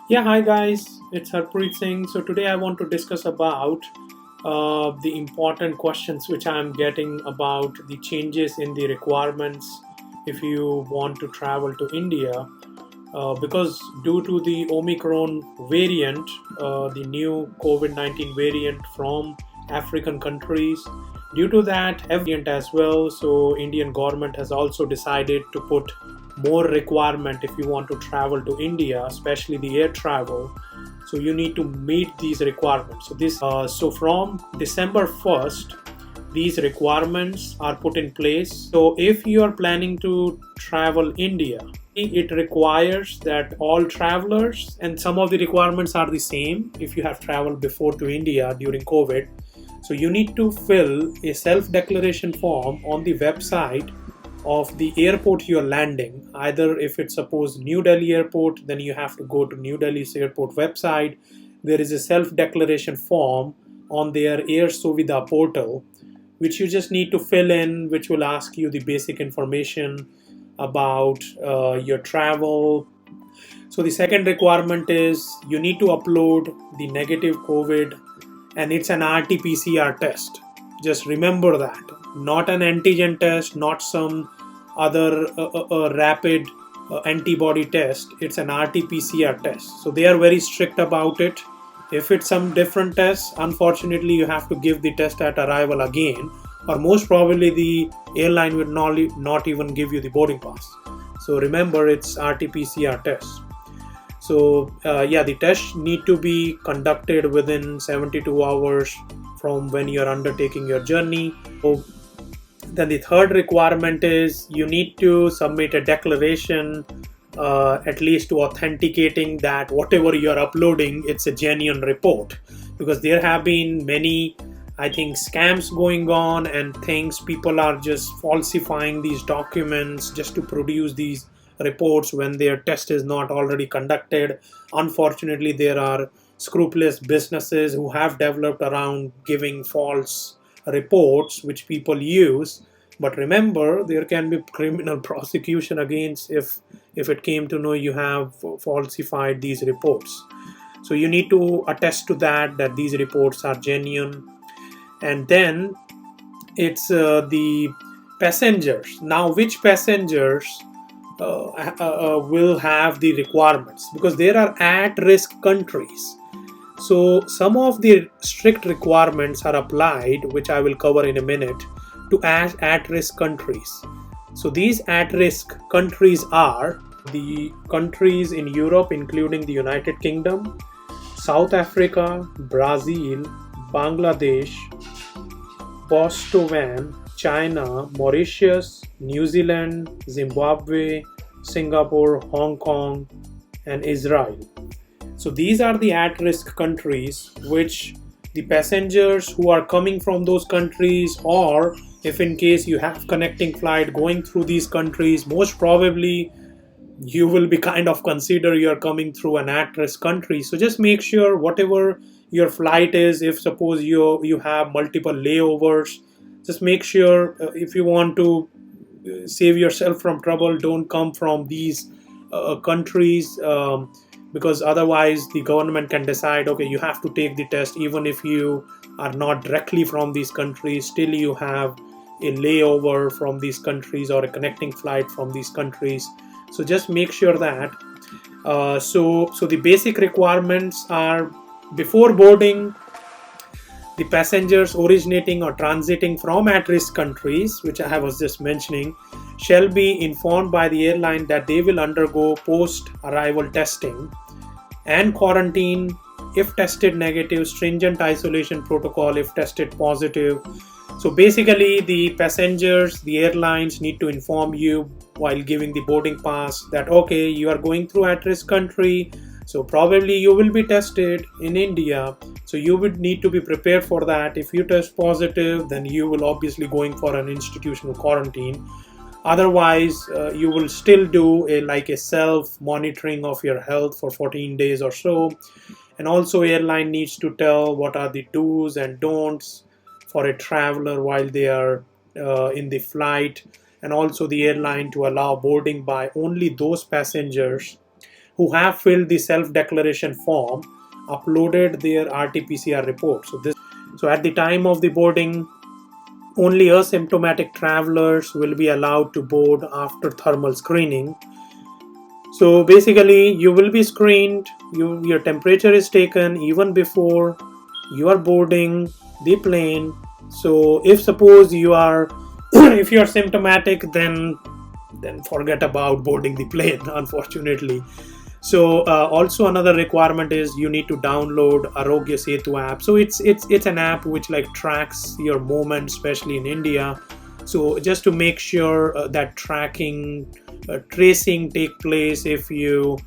Yeah, hi guys, it's Harpreet Singh. So today I want to discuss about the important questions which I'm getting about the changes in the requirements if you want to travel to India. Because due to the Omicron variant, the new COVID-19 variant from African countries, due to that variant as well, so Indian government has also decided to put more requirement if you want to travel to India, especially the air travel. So you need to meet these requirements. So from December 1st, these requirements are put in place. So if you are planning to travel India, it requires that all travelers, and some of the requirements are the same if you have traveled before to India during COVID. So you need to fill a self declaration form on the website of the airport you're landing. Either if it's suppose New Delhi airport, then you have to go to New Delhi's airport website. There is a self declaration form on their Air Suvidha portal, which you just need to fill in, which will ask you the basic information about your travel. So the second requirement is you need to upload the negative COVID, and it's an RT-PCR test. Just remember that, not an antigen test, not some other rapid antibody test. It's an RT-PCR test. So they are very strict about it. If it's some different test, unfortunately, you have to give the test at arrival again, or most probably the airline will not even give you the boarding pass. So remember, it's RT-PCR test. So yeah, the test need to be conducted within 72 hours from when you're undertaking your journey. So then the third requirement is you need to submit a declaration, at least to authenticating that whatever you're uploading, it's a genuine report, because there have been many, I think, scams going on and things. People are just falsifying these documents just to produce these reports when their test is not already conducted. Unfortunately, there are scrupulous businesses who have developed around giving false reports which people use. But remember, there can be criminal prosecution against if it came to know you have falsified these reports. So you need to attest to that these reports are genuine. And then it's the passengers. Now, which passengers will have the requirements, because there are at-risk countries. So some of the strict requirements are applied, which I will cover in a minute, to at-risk countries. So these at-risk countries are the countries in Europe, including the United Kingdom, South Africa, Brazil, Bangladesh, Botswana, China, Mauritius, New Zealand, Zimbabwe, Singapore, Hong Kong, and Israel. So these are the at-risk countries which the passengers who are coming from those countries, or if in case you have connecting flight going through these countries, most probably you will be kind of consider you're coming through an at-risk country. So just make sure whatever your flight is, if suppose you have multiple layovers, just make sure, if you want to save yourself from trouble, don't come from these countries, because otherwise the government can decide, okay, you have to take the test even if you are not directly from these countries, still you have a layover from these countries or a connecting flight from these countries. So just make sure that so the basic requirements are: before boarding, the passengers originating or transiting from at-risk countries, which I was just mentioning, shall be informed by the airline that they will undergo post-arrival testing and quarantine if tested negative, stringent isolation protocol if tested positive. So basically, the passengers, the airlines need to inform you while giving the boarding pass that, okay, you are going through at-risk country, so probably you will be tested in India. So you would need to be prepared for that. If you test positive, then you will obviously going for an institutional quarantine. Otherwise, you will still do a self monitoring of your health for 14 days or so. And also, airline needs to tell what are the do's and don'ts for a traveler while they are in the flight, and also the airline to allow boarding by only those passengers who have filled the self-declaration form uploaded their RT-PCR report. So at the time of the boarding, only asymptomatic travelers will be allowed to board after thermal screening. So basically, you will be screened, your temperature is taken even before you are boarding the plane. So if suppose you are if you are symptomatic, then forget about boarding the plane, unfortunately. So also another requirement is you need to download Arogya Setu app. So it's an app which like tracks your movement, especially in India. So just to make sure that tracing take place if you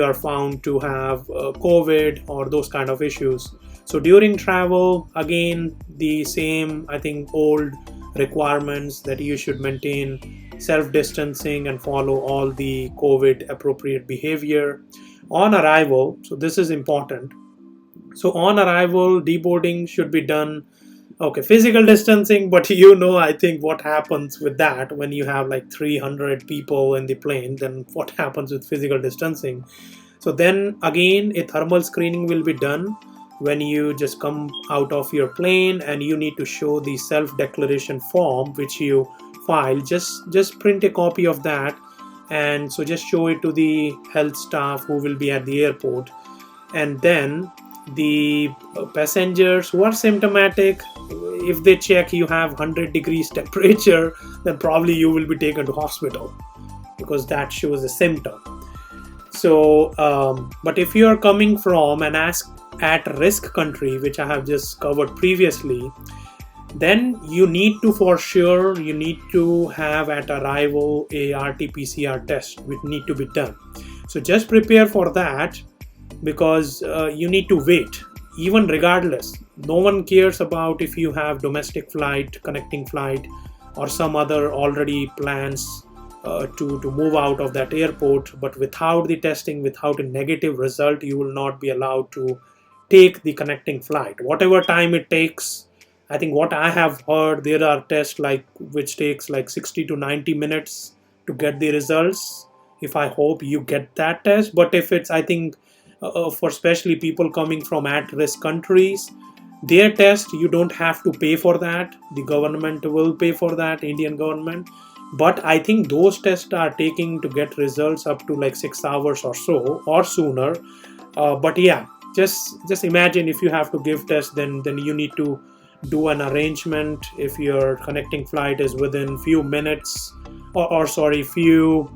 are found to have COVID or those kind of issues. So during travel, again, the same, I think, old requirements that you should maintain self-distancing and follow all the COVID appropriate behavior. On arrival, so this is important. So on arrival, deboarding should be done. Okay, physical distancing, but I think what happens with that when you have like 300 people in the plane, then what happens with physical distancing? So then again, a thermal screening will be done when you just come out of your plane, and you need to show the self-declaration form which you file. Just print a copy of that, and so just show it to the health staff who will be at the airport. And then the passengers who are symptomatic, if they check you have 100 degrees temperature, then probably you will be taken to hospital because that shows a symptom. So but if you are coming from an at-risk country, which I have just covered previously, then you need to have at arrival a RT-PCR test which need to be done. So just prepare for that, because you need to wait. Even regardless, no one cares about if you have domestic flight, connecting flight, or some other already plans to move out of that airport. But without the testing, without a negative result, you will not be allowed to take the connecting flight, whatever time it takes. I think what I have heard, there are tests which takes like 60 to 90 minutes to get the results. If I hope you get that test, but if it's, I think for especially people coming from at-risk countries, their test, you don't have to pay for that. The government will pay for that, Indian government. But I think those tests are taking to get results up to like 6 hours or so, or sooner. But yeah, just imagine if you have to give tests, then you need to do an arrangement. If your connecting flight is within few minutes or few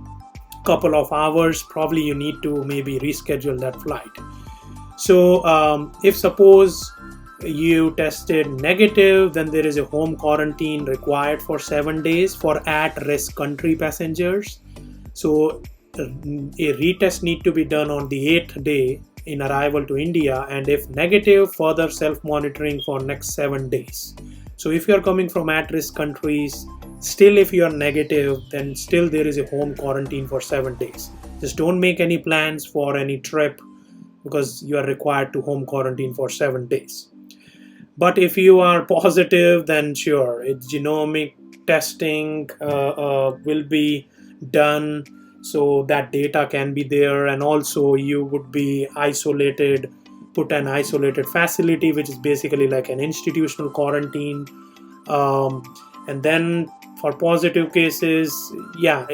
couple of hours, probably you need to maybe reschedule that flight. So if suppose you tested negative, then there is a home quarantine required for 7 days for at-risk country passengers. So a retest need to be done on the 8th day in arrival to India, and if negative, further self-monitoring for next 7 days. So if you are coming from at-risk countries, still if you are negative, then still there is a home quarantine for 7 days. Just don't make any plans for any trip, because you are required to home quarantine for 7 days. But if you are positive, then sure, it's genomic testing will be done, so that data can be there, and also you would be isolated, put an isolated facility, which is basically like an institutional quarantine. And then for positive cases, yeah,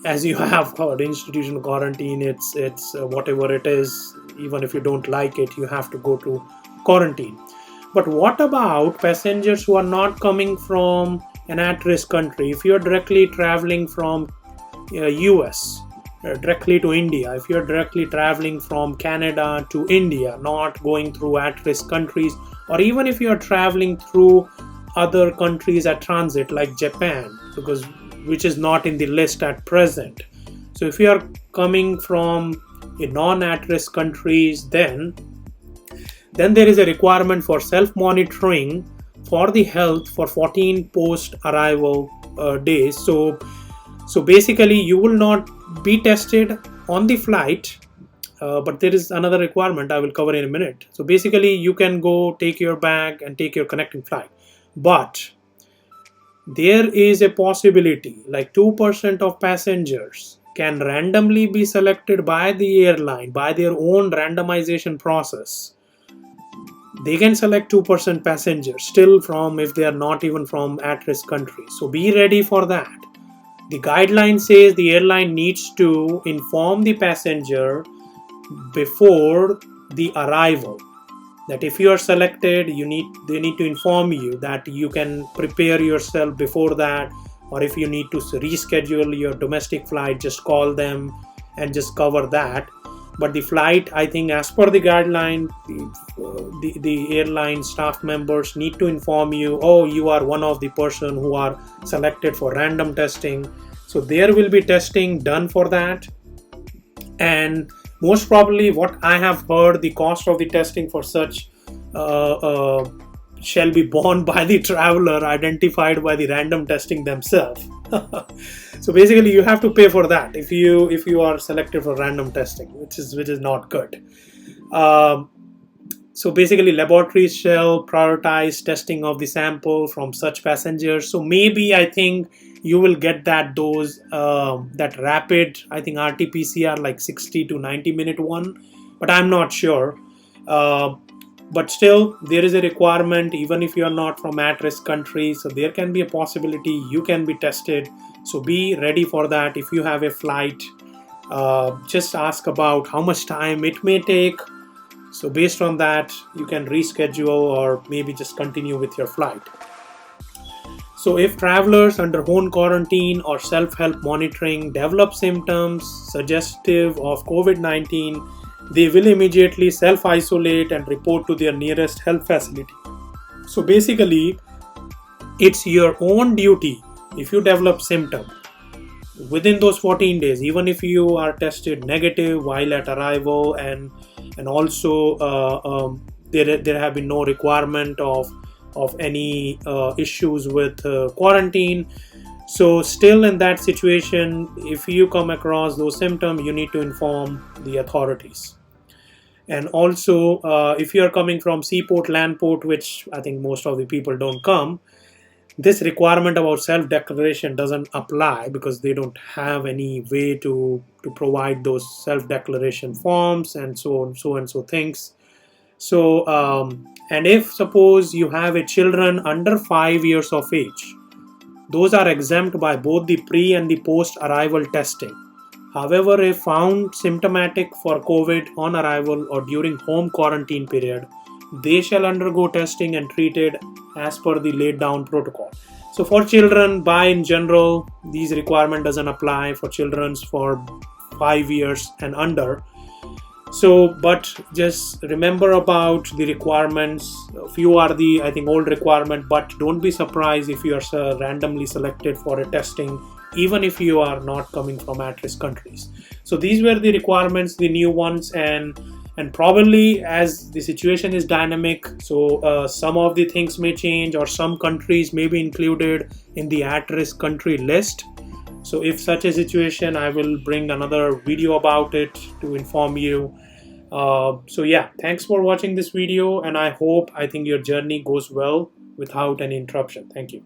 as you have heard, institutional quarantine, it's whatever it is, even if you don't like it, you have to go to quarantine. But what about passengers who are not coming from an at-risk country? If you're directly traveling from US directly to India, if you're directly traveling from Canada to India, not going through at-risk countries, or even if you're traveling through other countries at transit like Japan, which is not in the list at present. So if you are coming from a non-at-risk countries, then there is a requirement for self-monitoring for the health for 14 post-arrival days. So basically you will not be tested on the flight, but there is another requirement I will cover in a minute. So basically you can go take your bag and take your connecting flight, but there is a possibility like 2% of passengers can randomly be selected by the airline by their own randomization process. They can select 2% passengers still from if they are not even from at-risk countries. So be ready for that. The guideline says the airline needs to inform the passenger before the arrival that if you are selected, they need to inform you that you can prepare yourself before that, or if you need to reschedule your domestic flight, just call them and just cover that. But the flight, I think, as per the guideline, the airline staff members need to inform you, oh, you are one of the person who are selected for random testing. So there will be testing done for that. And most probably what I have heard, the cost of the testing for such shall be borne by the traveler identified by the random testing themselves. So basically you have to pay for that if you are selected for random testing, which is not good. So basically laboratories shall prioritize testing of the sample from such passengers. So maybe I think you will get that rapid, I think RT-PCR, like 60 to 90 minute one, but I'm not sure. But still there is a requirement even if you are not from at-risk countries, so there can be a possibility you can be tested. So be ready for that. If you have a flight, just ask about how much time it may take. So based on that, you can reschedule or maybe just continue with your flight. So if travelers under home quarantine or self-help monitoring develop symptoms suggestive of COVID-19, they will immediately self-isolate and report to their nearest health facility. So basically, it's your own duty if you develop symptoms within those 14 days, even if you are tested negative while at arrival, and also there have been no requirement of any issues with quarantine. So still in that situation, if you come across those symptoms, you need to inform the authorities. And also if you are coming from seaport, land port, which I think most of the people don't come, this requirement about self-declaration doesn't apply because they don't have any way to provide those self-declaration forms and so on so things. So and if suppose you have a children under 5 years of age, those are exempt by both the pre and the post arrival testing. However, if found symptomatic for COVID on arrival or during home quarantine period, they shall undergo testing and treated as per the laid down protocol. So for children, by in general, these requirement doesn't apply for children for 5 years and under. So, but just remember about the requirements. Few are the, I think, old requirement, but don't be surprised if you are randomly selected for a testing, even if you are not coming from at-risk countries. So these were the requirements, the new ones, and probably as the situation is dynamic, so some of the things may change, or some countries may be included in the at-risk country list. So if such a situation, I will bring another video about it to inform you. So yeah, thanks for watching this video, and I think your journey goes well without any interruption. Thank you.